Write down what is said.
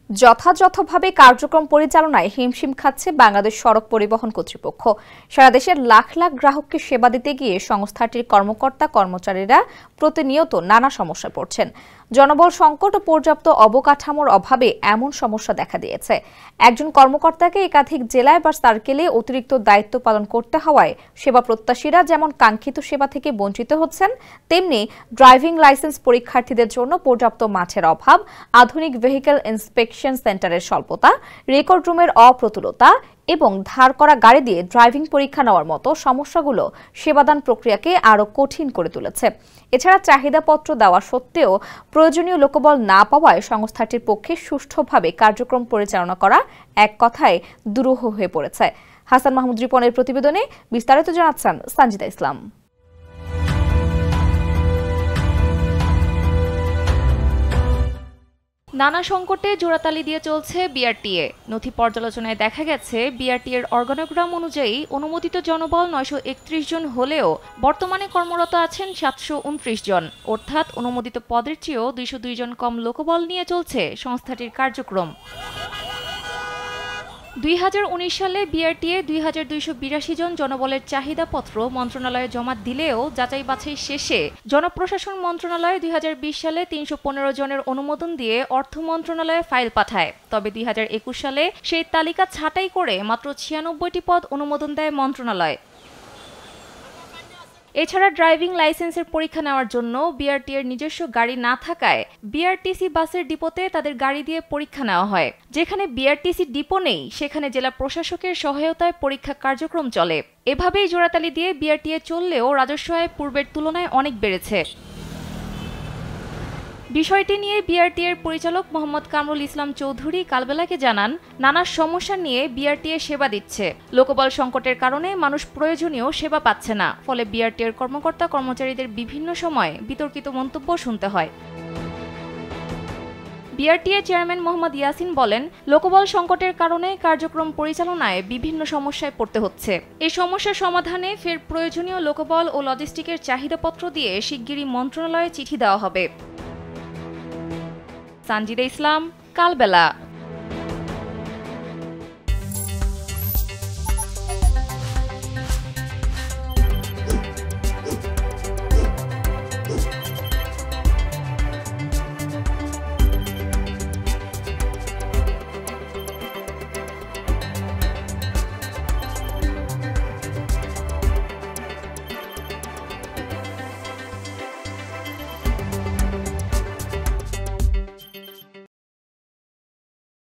যথাযথভাবে কার্যক্রম পরিচালনায় হিমশিম খাচ্ছে বাংলাদেশ সড়ক পরিবহন কর্তৃপক্ষ। সারা দেশের লাখ লাখ গ্রাহককে সেবা দিতে গিয়ে সংস্থাটির কর্মকর্তা কর্মচারীরা প্রতিনিয়ত নানা সমস্যায় পড়ছেন। জনবল সংকট ও পর্যাপ্ত অবকাঠামোর অভাবে এমন সমস্যা দেখা দিয়েছে। একজন কর্মকর্তাকে একাধিক জেলায় বা সার্কেলে অতিরিক্ত দায়িত্ব পালন করতে হওয়ায় সেবা প্রত্যাশীরা যেমন কাঙ্ক্ষিত সেবা থেকে বঞ্চিত হচ্ছেন, তেমনি ড্রাইভিং লাইসেন্স পরীক্ষার্থীদের জন্য পর্যাপ্ত মাঠের অভাব, আধুনিক ভেহিকেল ইন্সপেকশন সেন্টারের স্বল্পতা, রেকর্ড রুমের অপ্রতুলতা এবং ধার করা গাড়ি দিয়ে ড্রাইভিং পরীক্ষা নেওয়ার মতো সমস্যাগুলো সেবাদান প্রক্রিয়াকে আরও কঠিন করে তুলেছে। এছাড়া চাহিদাপত্র দেওয়া সত্ত্বেও প্রয়োজনীয় লোকবল না পাওয়ায় সংস্থাটির পক্ষে সুষ্ঠুভাবে কার্যক্রম পরিচালনা করা এক কথায় দুরূহ হয়ে পড়েছে। হাসান মাহমুদ রিপনের প্রতিবেদনে বিস্তারিত জানাচ্ছেন সানজিদা ইসলাম। নানা সংকটে জোড়াতালি দিয়ে চলছে বিআরটিএ। নথি পর্যালোচনায় দেখা গেছে, বিআরটিএর অর্গানোগ্রাম অনুযায়ী অনুমোদিত জনবল 931 জন হলেও বর্তমানে কর্মরত আছেন 729 জন, অর্থাৎ অনুমোদিত পদের চেয়েও 202 জন কম লোকবল নিয়ে চলছে সংস্থাটির কার্যক্রম। 2019 সালে বিআরটিএ 2282 জন জনবলের চাহিদাপত্র মন্ত্রণালয়ে জমা দিলেও যাচাই বাছাই শেষে জনপ্রশাসন মন্ত্রণালয় 2020 সালে 315 জনের অনুমোদন দিয়ে অর্থ মন্ত্রণালয়ে ফাইল পাঠায়। তবে 2021 সালে সেই তালিকা ছাঁটাই করে মাত্র 96টি পদ অনুমোদন দেয় মন্ত্রণালয়। এছাড়া ড্রাইভিং লাইসেন্সের পরীক্ষা নেওয়ার জন্য বিআরটিএর নিজস্ব গাড়ি না থাকায় বিআরটিসি বাসের ডিপোতে তাদের গাড়ি দিয়ে পরীক্ষা নেওয়া হয়। যেখানে বিআরটিসি ডিপো নেই, সেখানে জেলা প্রশাসকের সহায়তায় পরীক্ষা কার্যক্রম চলে। এভাবেই জোড়াতালি দিয়ে বিআরটিএ চললেও রাজস্ব আয় পূর্বের তুলনায় অনেক বেড়েছে। বিষয়টি নিয়ে বিআরটিএর পরিচালক মোহাম্মদ কামরুল ইসলাম চৌধুরী কালবেলাকে জানান, নানা সমস্যা নিয়ে বিআরটিএ সেবা দিচ্ছে। লোকবল সংকটের কারণে মানুষ প্রয়োজনীয় সেবা পাচ্ছে না, ফলে বিআরটিএর কর্মকর্তা কর্মচারীদের বিভিন্ন সময় বিতর্কিত মন্তব্য শুনতে হয়। বিআরটিএ চেয়ারম্যান মোহাম্মদ ইয়াসিন বলেন, লোকবল সংকটের কারণে কার্যক্রম পরিচালনায় বিভিন্ন সমস্যায় পড়তে হচ্ছে। এই সমস্যার সমাধানে ফের প্রয়োজনীয় লোকবল ও লজিস্টিকের চাহিদাপত্র দিয়ে শিগগিরই মন্ত্রণালয়ে চিঠি দেওয়া হবে। সানজিদা ইসলাম, কালবেলা।